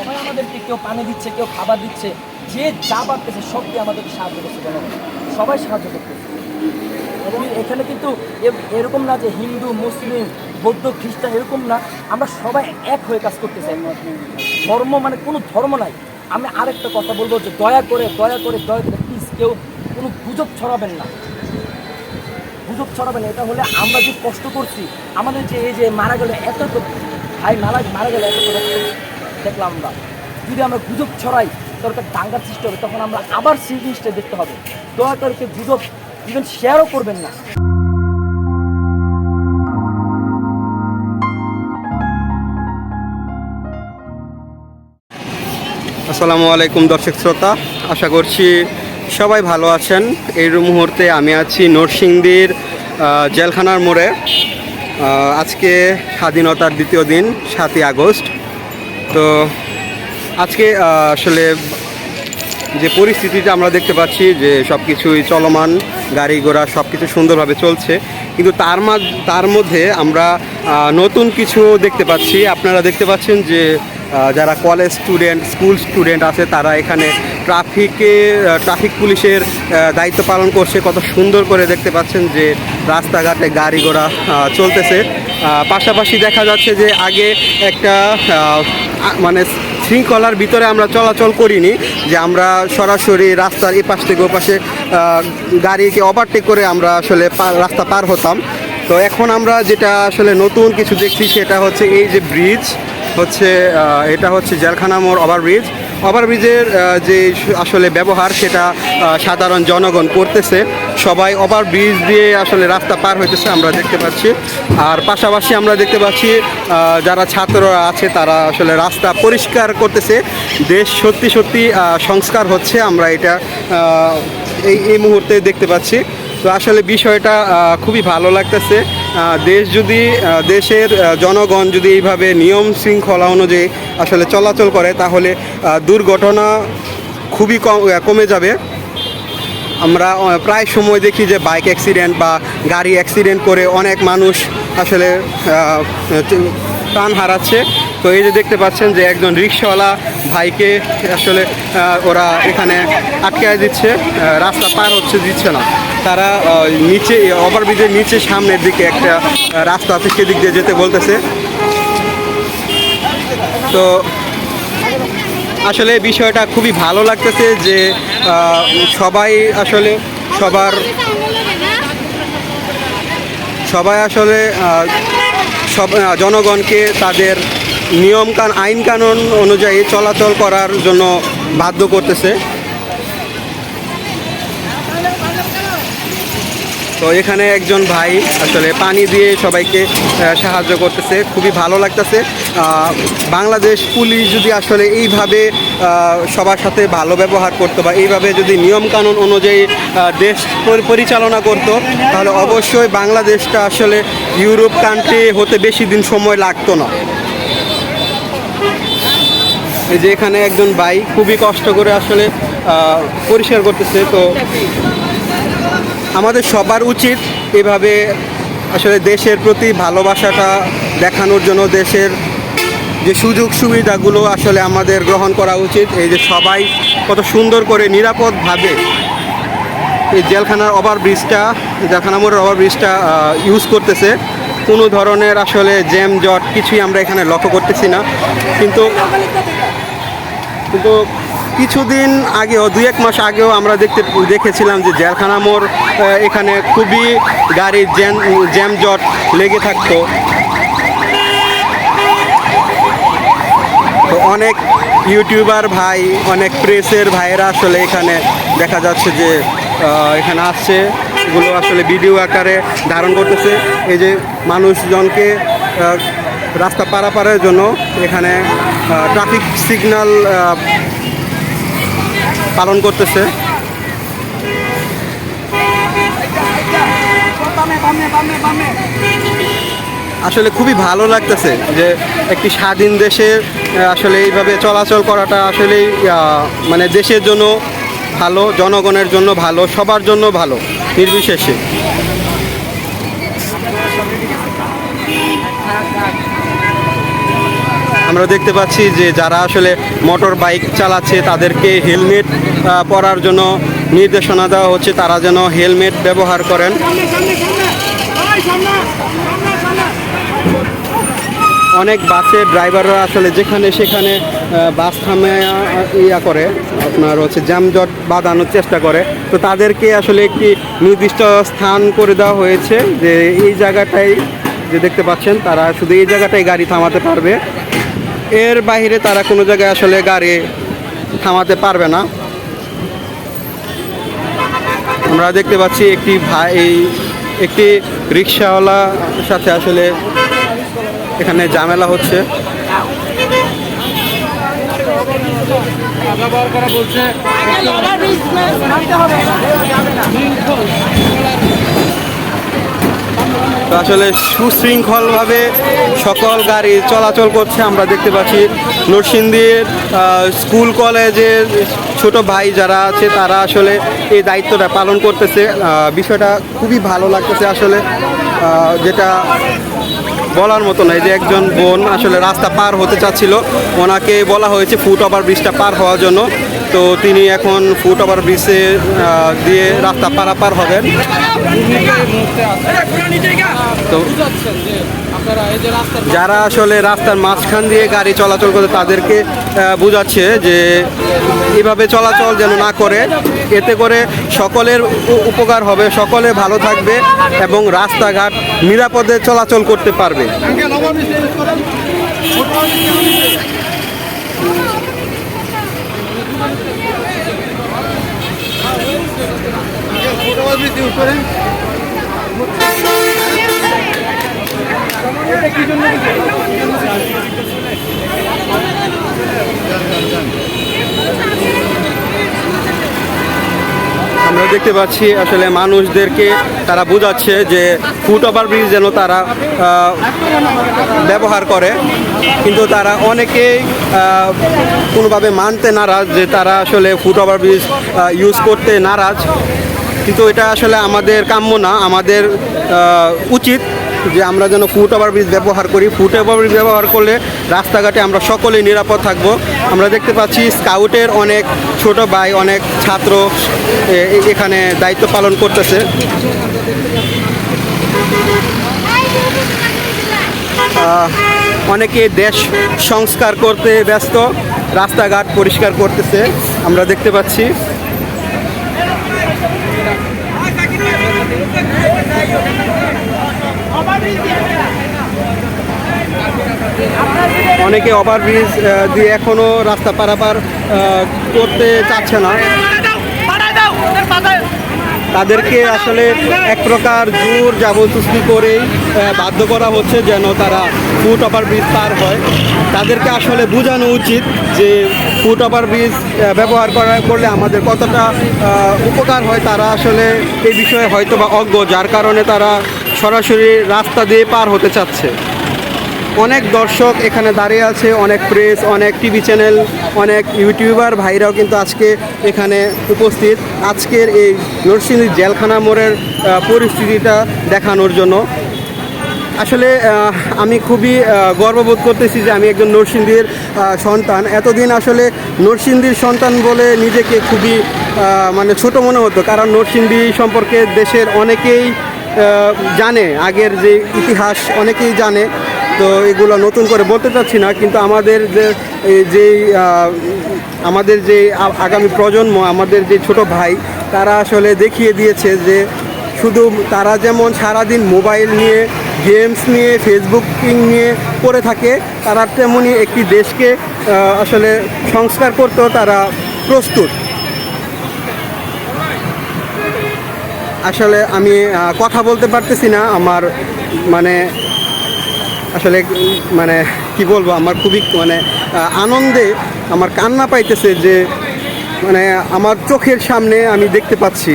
সবাই আমাদেরকে, কেউ পানি দিচ্ছে, কেউ খাবার দিচ্ছে, যে যা পারতেছে সবই আমাদেরকে সাহায্য করছে, সবাই সাহায্য করতেছে। এখানে কিন্তু এরকম না যে হিন্দু, মুসলিম, বৌদ্ধ, খ্রিস্টান, এরকম না, আমরা সবাই এক হয়ে কাজ করতেছি। ধর্ম মানে কোনো ধর্ম নাই। আমি আরেকটা কথা বলবো যে দয়া করে প্লিজ কেউ কোনো গুজব ছড়াবেন না, গুজব ছড়াবেন। এটা হলে আমরা যে কষ্ট করছি, আমাদের যে এই যে মারা গেল এত ভাই মারা গেল এত দেখলাম আমরা, যদি আমরা গুজব ছড়াই দরকার দাঙ্গার সৃষ্টি হবে, তখন আমরা আবার সেই জিনিসটা দেখতে হবে। দয়া করে কেউ গুজব ইভেন শেয়ারও করবেন না। আসসালামু আলাইকুম দর্শক শ্রোতা, আশা করছি সবাই ভালো আছেন। এই মুহূর্তে আমি আছি নরসিংদীর জেলখানার মোড়ে। আজকে স্বাধীনতার দ্বিতীয় দিন, 7ই আগস্ট। তো আজকে আসলে যে পরিস্থিতিটা আমরা দেখতে পাচ্ছি যে সব কিছুই চলমান, গাড়ি ঘোড়া সব কিছু সুন্দরভাবে চলছে, কিন্তু তার মধ্যে আমরা নতুন কিছু দেখতে পাচ্ছি। আপনারা দেখতে পাচ্ছেন যে যারা কলেজ স্টুডেন্ট, স্কুল স্টুডেন্ট আছে, তারা এখানে ট্রাফিক পুলিশের দায়িত্ব পালন করছে। কত সুন্দর করে দেখতে পাচ্ছেন যে রাস্তাঘাটে গাড়ি ঘোড়া চলতেছে। পাশাপাশি দেখা যাচ্ছে যে আগে একটা মানে শৃঙ্খলার ভিতরে আমরা চলাচল করিনি, যে আমরা সরাসরি রাস্তার এপাশ থেকে ওপাশে গাড়িকে ওভারটেক করে আমরা আসলে রাস্তা পার হতাম। তো এখন আমরা যেটা আসলে নতুন কিছু দেখছি সেটা হচ্ছে এই যে ব্রিজ হচ্ছে, এটা হচ্ছে জেলখানা মোড় ওভারব্রিজের যে আসলে ব্যবহার সেটা সাধারণ জনগণ করতেছে। সবাই ওভারব্রিজ দিয়ে আসলে রাস্তা পার হইতেছে আমরা দেখতে পাচ্ছি। আর পাশাপাশি আমরা দেখতে পাচ্ছি যারা ছাত্ররা আছে তারা আসলে রাস্তা পরিষ্কার করতেছে। দেশ সত্যি সংস্কার হচ্ছে, আমরা এটা এই মুহূর্তে দেখতে পাচ্ছি। তো আসলে বিষয়টা খুবই ভালো লাগতেছে। দেশের জনগণ যদি এইভাবে নিয়ম শৃঙ্খলা অনুযায়ী আসলে চলাচল করে, তাহলে দুর্ঘটনা খুবই কমে যাবে। আমরা প্রায় সময় দেখি যে বাইক অ্যাক্সিডেন্ট বা গাড়ি অ্যাক্সিডেন্ট করে অনেক মানুষ আসলে প্রাণ হারাচ্ছে। তো এই যে দেখতে পাচ্ছেন যে একজন রিক্সাওয়ালা ভাইকে আসলে ওরা এখানে আটকায় দিচ্ছে, রাস্তা পার দিচ্ছে না। তারা নিচে ওভারব্রিজের নিচে সামনের দিকে একটা রাস্তা আছে, সেদিক দিয়ে যেতে বলতেছে। তো আসলে বিষয়টা খুবই ভালো লাগতেছে যে সবাই আসলে সব জনগণকে তাদের আইন কানুন অনুযায়ী চলাচল করার জন্য বাধ্য করতেছে। তো এখানে একজন ভাই আসলে পানি দিয়ে সবাইকে সাহায্য করতেছে, খুবই ভালো লাগতেছে। বাংলাদেশ পুলিশ যদি আসলে এইভাবে সবার সাথে ভালো ব্যবহার করতো বা এইভাবে যদি নিয়মকানুন অনুযায়ী দেশ পরিচালনা করতো, তাহলে অবশ্যই বাংলাদেশটা আসলে ইউরোপ কান্ট্রি হতে বেশি দিন সময় লাগতো না। এই যে এখানে একজন ভাই খুবই কষ্ট করে আসলে পরিষ্কার করতেছে। তো আমাদের সবার উচিত এভাবে আসলে দেশের প্রতি ভালোবাসাটা দেখানোর জন্য দেশের যে সুযোগ সুবিধাগুলো আসলে আমাদের গ্রহণ করা উচিত। এই যে সবাই কত সুন্দর করে নিরাপদভাবে এই জেলখানা মোড়ের ওভারব্রিজটা ইউজ করতেছে। কোনো ধরনের আসলে জ্যাম জট কিছুই আমরা এখানে লক্ষ্য করতেছি না। কিন্তু কিছুদিন আগেও, 2-1 মাস আগেও আমরা দেখেছিলাম যে জেলখানা মোড় এখানে খুবই গাড়ির জ্যাম জট লেগে থাকতো। তো অনেক ইউটিউবার ভাই, অনেক প্রেসের ভাইয়েরা আসলে এখানে দেখা যাচ্ছে যে এখানে আসছে, এগুলো আসলে ভিডিও আকারে ধারণ করতেছে। এই যে মানুষজনকে রাস্তা পারাপারের জন্য এখানে ট্রাফিক সিগন্যাল পালন করতেছে। আসলে খুবই ভালো লাগতেছে যে একটি স্বাধীন দেশে আসলে এইভাবে চলাচল করাটা আসলেই মানে দেশের জন্য ভালো, জনগণের জন্য ভালো, সবার জন্য ভালো নির্বিশেষে। আমরা দেখতে পাচ্ছি যে যারা আসলে মোটর বাইক চালাচ্ছে তাদেরকে হেলমেট পরার জন্য নির্দেশনা দেওয়া হচ্ছে, তারা যেন হেলমেট ব্যবহার করেন। অনেক বাসের ড্রাইভাররা আসলে যেখানে সেখানে বাস থামে করে আপনার হচ্ছে যানজট বাঁধানোর চেষ্টা করে, তো তাদেরকে আসলে একটি নির্দিষ্ট স্থান করে দেওয়া হয়েছে যে এই জায়গাটাই যে দেখতে পাচ্ছেন তারা শুধু এই জায়গাটাই গাড়ি থামাতে পারবে, এর বাইরে তারা কোনো জায়গায় আসলে গাড়ি থামাতে পারবে না। আমরা দেখতে পাচ্ছি একটি রিক্সাওয়ালার সাথে আসলে এখানে ঝামেলা হচ্ছে। তো আসলে সুশৃঙ্খলভাবে সকল গাড়ি চলাচল করছে। আমরা দেখতে পাচ্ছি নরসিংদীর স্কুল কলেজের ছোট ভাই যারা আছে তারা আসলে এই দায়িত্বটা পালন করতেছে। বিষয়টা খুবই ভালো লাগতেছে আসলে, যেটা বলার মতো নয় যে একজন বোন আসলে রাস্তা পার হতে চাচ্ছিল, ওনাকে বলা হয়েছে ফুট ওভার ব্রিজটা পার হওয়ার জন্য, তো তিনি এখন ফুট ওভার ব্রিজে দিয়ে রাস্তা পারাপার হবেন। তো যারা আসলে রাস্তার মাঝখান দিয়ে গাড়ি চলাচল করে তাদেরকে বোঝাচ্ছে যে এভাবে চলাচল যেন না করে, এতে করে সকলের উপকার হবে, সকলে ভালো থাকবে এবং রাস্তাঘাট নিরাপদে চলাচল করতে পারবে। আমরা দেখতে পাচ্ছি আসলে মানুষদেরকে তারা বোঝাচ্ছে যে ফুট ওভার ব্রিজ যেন তারা ব্যবহার করে, কিন্তু তারা অনেকেই কোনোভাবে মানতে নারাজ যে তারা আসলে ফুট ওভার ব্রিজ ইউজ করতে নারাজ, কিন্তু এটা আসলে আমাদের কাম্য না। আমাদের উচিত যে আমরা যেন ফুট ওভার ব্রিজ ব্যবহার করি। ফুট ওভার ব্রিজ ব্যবহার করলে রাস্তাঘাটে আমরা সকলেই নিরাপদ থাকব। আমরা দেখতে পাচ্ছি স্কাউটের অনেক ছোট ভাই, অনেক ছাত্র এখানে দায়িত্ব পালন করতেছে। অনেকে দেশ সংস্কার করতে ব্যস্ত, রাস্তাঘাট পরিষ্কার করতেছে আমরা দেখতে পাচ্ছি। অনেকে ওভারব্রিজ দিয়ে এখনো রাস্তা পারাপার করতে চাচ্ছে না, তাদেরকে আসলে এক প্রকার জোর জবরদস্তি করেই বাধ্য করা হচ্ছে যেন তারা ফুট ওভারব্রিজ পার হয়। তাদেরকে আসলে বোঝানো উচিত যে ফুট ওভারব্রিজ ব্যবহার করলে আমাদের কতটা উপকার হয়। তারা আসলে এই বিষয়ে হয়তো বা অজ্ঞ, যার কারণে তারা সরাসরি রাস্তা দিয়ে পার হতে চাচ্ছে। অনেক দর্শক এখানে দাঁড়িয়ে আছে, অনেক প্রেস, অনেক টিভি চ্যানেল, অনেক ইউটিউবার ভাইরাও কিন্তু আজকে এখানে উপস্থিত, আজকের এই নরসিংদী জেলখানা মোড়ের পরিস্থিতিটা দেখানোর জন্য। আসলে আমি খুবই গর্ববোধ করতেছি যে আমি একজন নরসিংদীর সন্তান। এতদিন আসলে নরসিংদীর সন্তান বলে নিজেকে খুবই মানে ছোট মনে হতো, কারণ নরসিংদী সম্পর্কে দেশের অনেকেই জানে, আগের যে ইতিহাস অনেকেই জানে, তো এগুলো নতুন করে বলতে চাচ্ছি না। কিন্তু আমাদের যে আগামী প্রজন্ম, আমাদের যে ছোট ভাই, তারা আসলে দেখিয়ে দিয়েছে যে শুধু তারা যেমন সারাদিন মোবাইল নিয়ে, গেমস নিয়ে, ফেসবুকিং নিয়ে পড়ে থাকে, তারা তেমনই একটি দেশকে আসলে সংস্কার করতেও তারা প্রস্তুত। আসলে আমি কথা বলতে পারতেছি না, আমার আসলে কি বলবো, আমার খুবই আনন্দে আমার কান্না পাইতেছে যে আমার চোখের সামনে আমি দেখতে পাচ্ছি।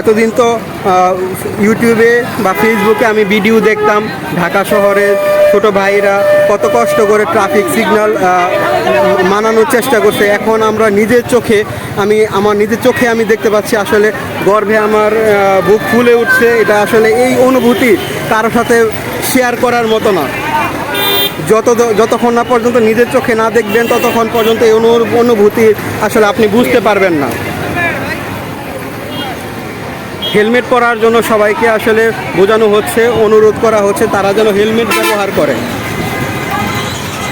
এতদিন তো ইউটিউবে বা ফেসবুকে আমি ভিডিও দেখতাম, ঢাকা শহরের ছোট ভাইরা কত কষ্ট করে ট্রাফিক সিগন্যাল মানানোর চেষ্টা করছে। এখন আমরা আমার নিজের চোখে আমি দেখতে পাচ্ছি, আসলে গর্বে আমার বুক ফুলে উঠছে। এটা আসলে এই অনুভূতি কারোর সাথে শেয়ার করার মতো না। যতক্ষণ না পর্যন্ত নিজের চোখে না দেখবেন ততক্ষণ পর্যন্ত এই অনুভূতি আসলে আপনি বুঝতে পারবেন না। হেলমেট পরার জন্য সবাইকে আসলে বোঝানো হচ্ছে, অনুরোধ করা হচ্ছে তারা যেন হেলমেট ব্যবহার করে।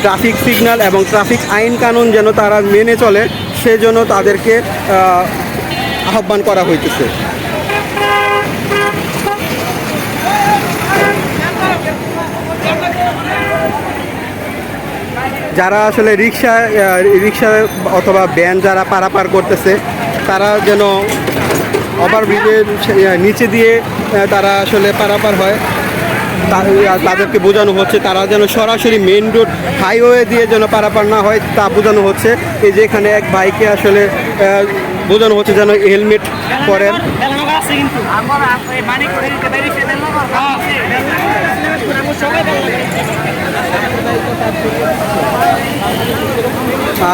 ট্রাফিক সিগন্যাল এবং ট্রাফিক আইন কানুন যেন তারা মেনে চলে, সেজন্য তাদেরকে আহ্বান করা হইতেছে। যারা আসলে রিক্সা অথবা ভ্যান যারা পারাপার করতেছে তারা যেন ওভারব্রিজের নিচে দিয়ে তারা আসলে পারাপার হয়, তাদেরকে বোঝানো হচ্ছে তারা যেন সরাসরি মেইন রোড হাইওয়ে দিয়ে যেন পারাপার না হয় তা বোঝানো হচ্ছে। এই যে এখানে এক ভাইকে আসলে বোঝানো হচ্ছে যেন হেলমেট পরেন।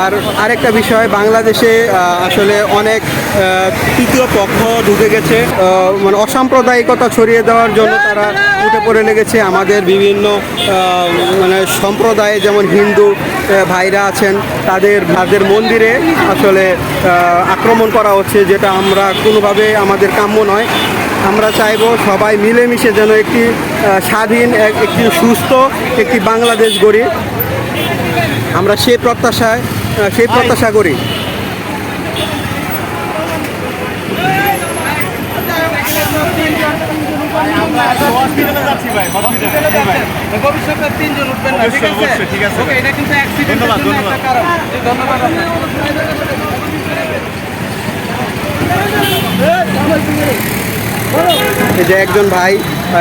আর আরেকটা বিষয়, বাংলাদেশে আসলে অনেক তৃতীয় পক্ষ ঢুকে গেছে, মানে অসাম্প্রদায়িকতা ছড়িয়ে দেওয়ার জন্য তারা উঠে পড়ে লেগেছে। আমাদের বিভিন্ন মানে সম্প্রদায়ে যেমন হিন্দু ভাইরা আছেন তাদের মন্দিরে আসলে আক্রমণ করা হচ্ছে, যেটা আমরা কোনোভাবে আমাদের কাম্য নয়। আমরা চাইবো সবাই মিলেমিশে যেন একটি স্বাধীন একটি সুস্থ একটি বাংলাদেশ গড়ি, আমরা সেই প্রত্যাশা করি। এই যে একজন ভাই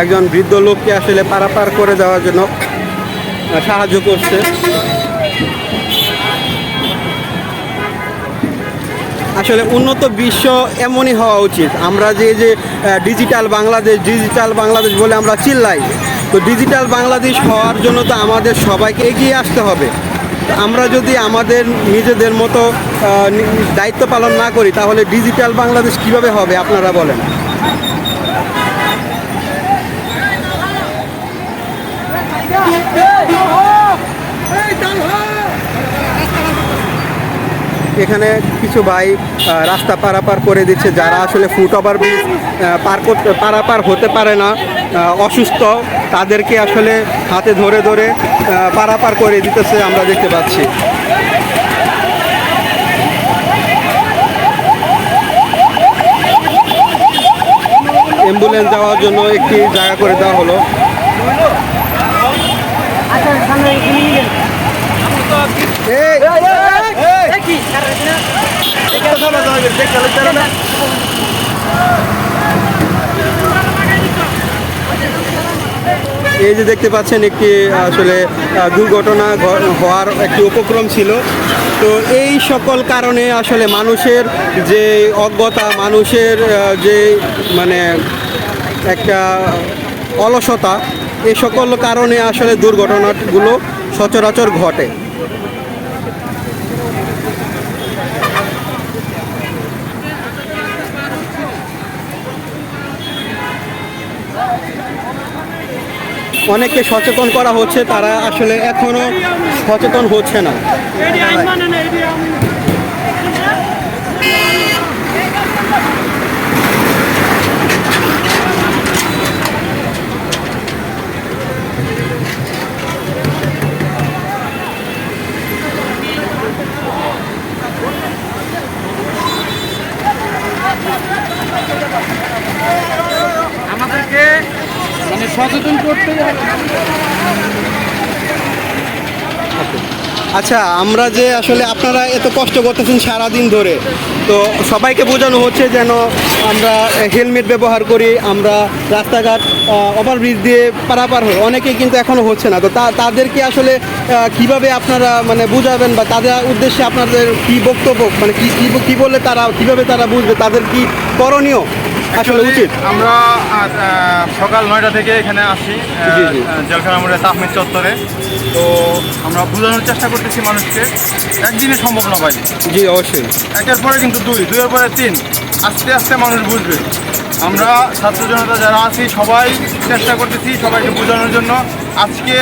একজন বৃদ্ধ লোককে আসলে পারাপার করে দেওয়ার জন্য সাহায্য করছে। আসলে উন্নত বিশ্ব এমনই হওয়া উচিত। আমরা যে ডিজিটাল বাংলাদেশ বলে আমরা চিল্লাই, তো ডিজিটাল বাংলাদেশ হওয়ার জন্য তো আমাদের সবাইকে এগিয়ে আসতে হবে। আমরা যদি আমাদের নিজেদের মতো দায়িত্ব পালন না করি তাহলে ডিজিটাল বাংলাদেশ কিভাবে হবে আপনারা বলেন। এখানে কিছু ভাই রাস্তা পারাপার করে দিচ্ছে, যারা আসলে ফুট ওভারব্রিজ পারাপার হতে পারে না, অসুস্থ, তাদেরকে আসলে হাতে ধরে ধরে পারাপার করে দিতেছে আমরা দেখতে পাচ্ছি। অ্যাম্বুলেন্স যাওয়ার জন্য একটি জায়গা করে দেওয়া হলো। এই যে দেখতে পাচ্ছেন একটি আসলে দুর্ঘটনা হওয়ার একটি উপক্রম ছিল। তো এই সকল কারণে আসলে মানুষের যে অজ্ঞতা, মানুষের যে মানে একটা অলসতা, এই সকল কারণে আসলে দুর্ঘটনাগুলো সচরাচর ঘটে। অনেককে সচেতন করা হচ্ছে, তারা আসলে এখনো সচেতন হচ্ছে না। আমাদেরকে মানে সচেতন করতে হবে। আচ্ছা, আমরা যে আসলে আপনারা এত কষ্ট করতেছেন সারাদিন ধরে, তো সবাইকে বোঝানো হচ্ছে যেন আমরা হেলমেট ব্যবহার করি, আমরা রাস্তাঘাট ওভারব্রিজ দিয়ে পারাপার হই, অনেকেই কিন্তু এখনও হচ্ছে না। তো তাদেরকে আসলে কিভাবে আপনারা মানে বুঝাবেন বা তাদের উদ্দেশ্যে আপনাদের কি বক্তব্য, মানে কি বললে তারা কিভাবে তারা বুঝবে, তাদের কি করণীয় আসলে উচিত? আমরা সকাল 9টা থেকে এখানে আসি জেলখানা মোড়ে তাহমিদ চত্বরে। তো আমরা বোঝানোর চেষ্টা করতেছি মানুষকে, একদিনে সম্ভব না ভাই। জি অবশ্যই, একের পরে কিন্তু দুইয়ের পরে 3, আস্তে আস্তে মানুষ বুঝবে। আমরা ছাত্র জনতা যারা আছি সবাই চেষ্টা করতেছি সবাইকে বোঝানোর জন্য। আজকে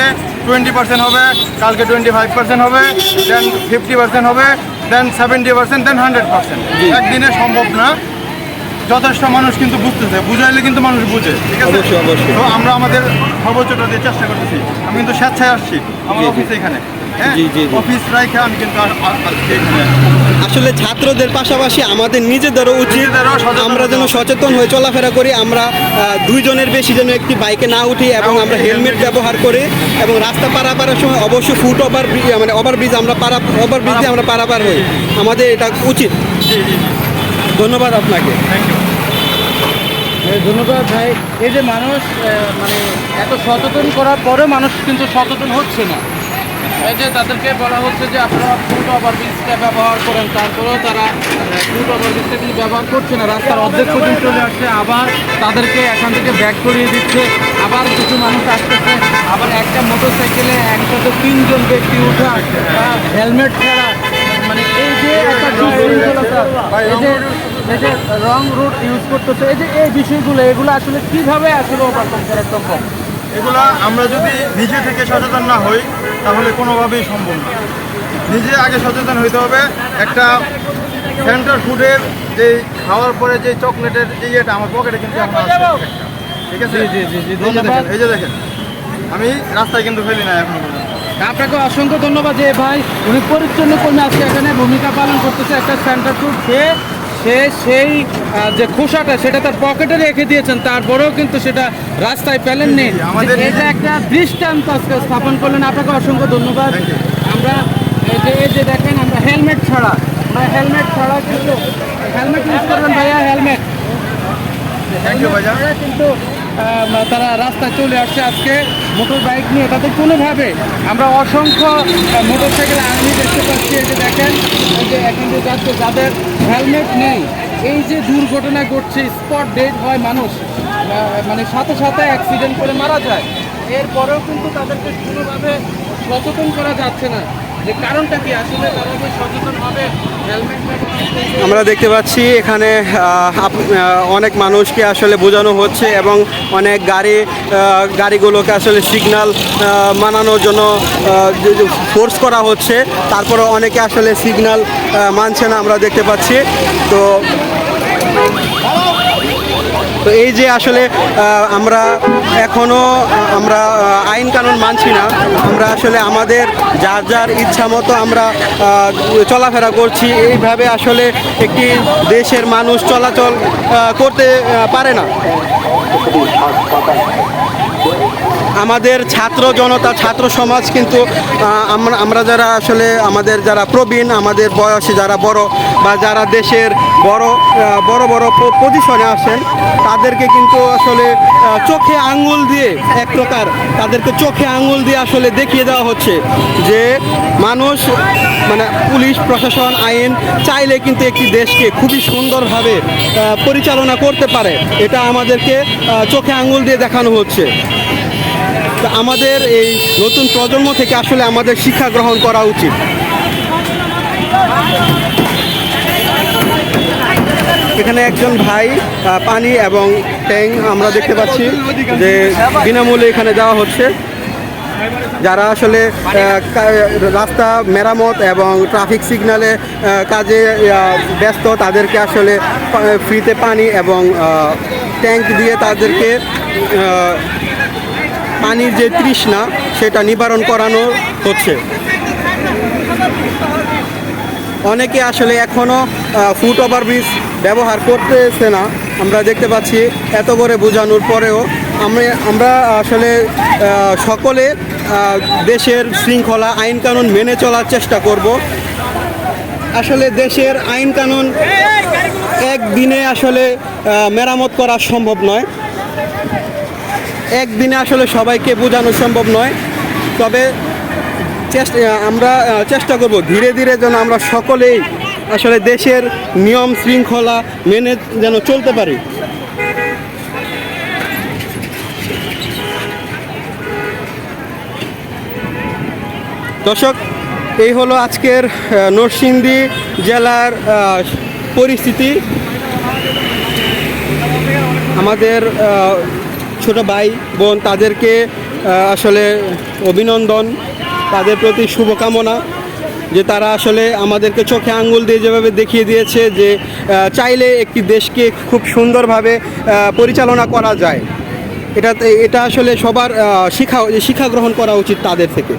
20% হবে, কালকে 25% হবে, দেন 50% হবে, দেন 70%, দেন 100%। একদিনে সম্ভব না। যথেষ্ট মানুষ কিন্তু বুঝতেছে, বুঝাইলে কিন্তু মানুষ বুঝে, ঠিক আছে? অবশ্যই, অবশ্যই। তো আমরা আমাদের সর্বোচ্চটা দিয়ে চেষ্টা করতেছি। আমি কিন্তু স্বেচ্ছায় আসছি আমার জি, জি। অফিসে এখানে, হ্যাঁ, জি, জি, জি। অফিস রাইখে আমি কিন্তু আসছি এখানে। আসলে ছাত্রদের পাশাপাশি আমাদের নিজেদেরও উচিত নিজেদেরও সচেতন আমরা যেন হতে হবে। সচেতন হয়ে চলাফেরা করি। আমরা দুইজনের বেশি যেন একটি বাইকে না উঠি এবং আমরা হেলমেট ব্যবহার করি এবং রাস্তা পারাপারের সময় অবশ্যই ফুট ওভার মানে ওভারব্রিজ ওভারব্রিজ দিয়ে আমরা পারাপার হই। আমাদের এটা উচিত। জি জি, ধন্যবাদ আপনাকে। Thank you. ধন্যবাদ ভাই। এই যে মানুষ মানে এত সচেতন করার পরেও মানুষ কিন্তু সচেতন হচ্ছে না। এই যে তাদেরকে বলা হচ্ছে যে আপনারা ফুট ওভারব্রিজটা ব্যবহার করেন, তারপরেও তারা ফুট ওভারব্রিজটা কিন্তু ব্যবহার করছে না। রাস্তার অর্ধেক পর্যন্ত চলে আসছে, আবার তাদেরকে এখান থেকে ব্যাক করিয়ে দিচ্ছে। আবার কিছু মানুষ আসতেছে, আবার একটা মোটরসাইকেলে একসাথে 3 জন ব্যক্তি উঠা, হেলমেট ছাড়া। মানে এই যে একটা বিশৃঙ্খলতা, এই যে রং রুট ইউজ করতেছে, এই বিষয়গুলো এগুলো আসলে কিভাবে আসলে ওভারকাম করা সম্ভব? এগুলা আমরা যদি নিজে থেকে সচেতন না হই তাহলে কোনোভাবেই সম্ভব না। নিজে আগে সচেতন হইতে হবে। একটা সেন্টার ফুডের যে খাওয়ার পরে যে চকলেটের যে ইয়েটা আমার পকেটে কিন্তু এখন আছে একটা। ঠিক আছে? জি, জি, জি, এই যে ধন্যবাদ। দেখেন, এই যে দেখেন, আমি রাস্তায় কিন্তু ফেলি না এখন পর্যন্ত। আপনাকে অসংখ্য ধন্যবাদ যে ভাই উনি পরিচ্ছন্ন কর্মী আজকে এখানে ভূমিকা পালন করতেছে। একটা সেন্টার ফুড সে সেই যে খোসাটা সেটা তার পকেটে রেখে দিয়েছেন, তারপরেও কিন্তু সেটা রাস্তায় ফেলেননি। জি, জি, আমাদের এটা একটা দৃষ্টান্ত আজকে স্থাপন করলেন। আপনাকে অসংখ্য ধন্যবাদ। Thank you. আমরা এই যে দেখেন, আমরা হেলমেট ছাড়া কিন্তু হেলমেট ইউজ করবেন ভাইয়া, হেলমেট থ্যাংক ইউ ভাইয়া। কিন্তু তারা রাস্তায় চলে আসছে আজকে মোটর বাইক নিয়ে। তাতে কোনোভাবে আমরা অসংখ্য মোটরসাইকেল আর্মি দেখতে পাচ্ছি। এই যে দেখেন, এই যে এখান থেকে যাচ্ছে, যাদের হেলমেট নেই, এই যে দুর্ঘটনা ঘটছে, স্পট ডেড হয় মানুষ, মানে সাথে সাথে অ্যাক্সিডেন্ট করে মারা যায়। এরপরেও কিন্তু তাদেরকে কোনোভাবে সচেতন করা যাচ্ছে না। যে কারণটা কি আসলে তারা যে সচেতনভাবে হেলমেট আমরা দেখতে পাচ্ছি এখানে অনেক মানুষকে আসলে বোঝানো হচ্ছে এবং অনেক গাড়িগুলোকে আসলে সিগন্যাল মানানোর জন্য ফোর্স করা হচ্ছে। তারপরে অনেকে আসলে সিগন্যাল মানছে না, আমরা দেখতে পাচ্ছি। তো এই যে আসলে আমরা এখনও আইন কানুন মানছি না। আমরা আসলে আমাদের যার যার ইচ্ছা মতো আমরা চলাফেরা করছি। এইভাবে আসলে একটি দেশের মানুষ চলাচল করতে পারে না। আমাদের ছাত্র জনতা, ছাত্র সমাজ কিন্তু আমরা যারা আসলে আমাদের যারা প্রবীণ, আমাদের বয়সী যারা বড় বা যারা দেশের বড় বড় পজিশনে আসেন, তাদেরকে কিন্তু আসলে চোখে আঙ্গুল দিয়ে, এক প্রকার তাদেরকে চোখে আঙ্গুল দিয়ে আসলে দেখিয়ে দেওয়া হচ্ছে যে মানুষ মানে পুলিশ প্রশাসন আইন চাইলে কিন্তু একটি দেশকে খুবই সুন্দরভাবে পরিচালনা করতে পারে। এটা আমাদেরকে চোখে আঙ্গুল দিয়ে দেখানো হচ্ছে। তো আমাদের এই নতুন প্রজন্ম থেকে আসলে আমাদের শিক্ষা গ্রহণ করা উচিত। এখানে একজন ভাই পানি এবং ট্যাঙ্ক আমরা দেখতে পাচ্ছি যে বিনামূল্যে এখানে দেওয়া হচ্ছে। যারা আসলে রাস্তা মেরামত এবং ট্রাফিক সিগন্যালে কাজে ব্যস্ত, তাদেরকে আসলে ফ্রিতে পানি এবং ট্যাঙ্ক দিয়ে তাদেরকে পানির যে তৃষ্ণা সেটা নিবারণ করানো হচ্ছে। অনেকে আসলে এখনও ফুট ওভারব্রিজ ব্যবহার করতেছে না, আমরা দেখতে পাচ্ছি। এত করে বোঝানোর পরেও আমরা আসলে সকলে দেশের শৃঙ্খলা আইন কানুন মেনে চলার চেষ্টা করব। আসলে দেশের আইন কানুন একদিনে আসলে মেরামত করা সম্ভব নয়, একদিনে আসলে সবাইকে বোঝানো সম্ভব নয়। তবে আমরা চেষ্টা করব ধীরে ধীরে যেন আমরা সকলেই আসলে দেশের নিয়ম শৃঙ্খলা মেনে যেন চলতে পারি। দর্শক, এই হলো আজকের নরসিংদী জেলার পরিস্থিতি। আমাদের ছোট ভাই বোন তাদেরকে আসলে অভিনন্দন, তাদের প্রতি শুভকামনা যে তারা আসলে আমাদেরকে চোখে আঙ্গুল দিয়ে যেভাবে দেখিয়ে দিয়েছে যে চাইলে একটি দেশকে খুব সুন্দরভাবে পরিচালনা করা যায়। এটা আসলে সবার শিক্ষা গ্রহণ করা উচিত তাদের থেকে।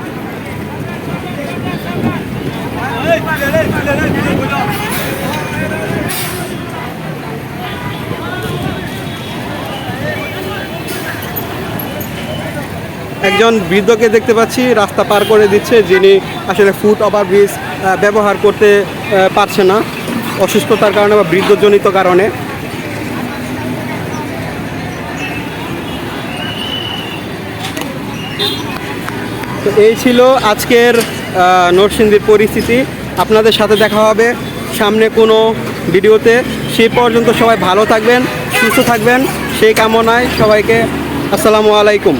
একজন বৃদ্ধকে দেখতে পাচ্ছি রাস্তা পার করে দিচ্ছে, যিনি আসলে ফুট ওভারব্রিজ ব্যবহার করতে পারছে না অসুস্থতার কারণে বা বৃদ্ধজনিত কারণে। তো এই ছিল আজকের নরসিংদীর পরিস্থিতি। আপনাদের সাথে দেখা হবে সামনে কোনো ভিডিওতে। সেই পর্যন্ত সবাই ভালো থাকবেন, সুস্থ থাকবেন, সেই কামনায় সবাইকে আসসালামু আলাইকুম।